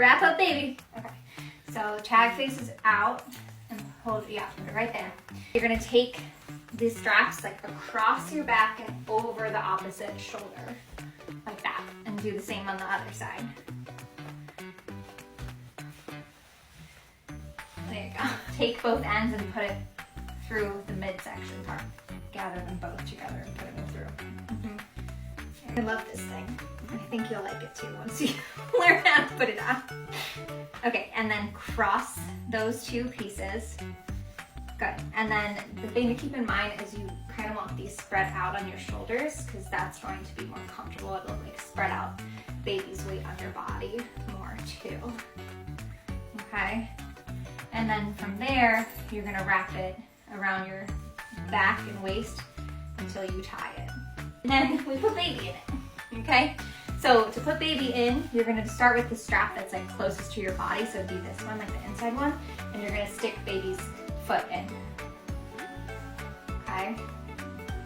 Wrap up, baby. Okay, so Chag faces out and hold, yeah, put it right there. You're gonna take these straps like across your back and over the opposite shoulder, like that, and do the same on the other side. There you go. Take both ends and put it through the midsection part. Gather them both together and put them through. I love this thing. I think you'll like it too once you learn how to put it on. Okay, and then cross those two pieces. Good. And then the thing to keep in mind is you kind of want these spread out on your shoulders because that's going to be more comfortable. It'll like spread out baby's weight on your body more too. Okay. And then from there, you're gonna wrap it around your back and waist until you tie it. And then we put baby in it, okay? So to put baby in, you're gonna start with the strap that's like closest to your body, so it'd be this one, like the inside one, and you're gonna stick baby's foot in, okay?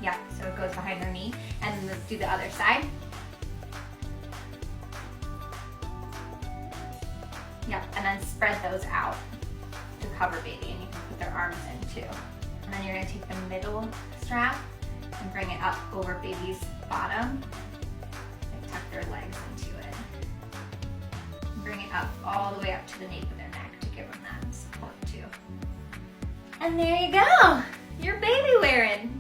Yeah, so it goes behind her knee, and then let's do the other side. Yep, and then spread those out to cover baby, and you can put their arms in too. And then you're gonna take the middle strap and bring it up over baby's bottom. And tuck their legs into it. And bring it up all the way up to the nape of their neck to give them that support too. And there you go, you're baby wearing.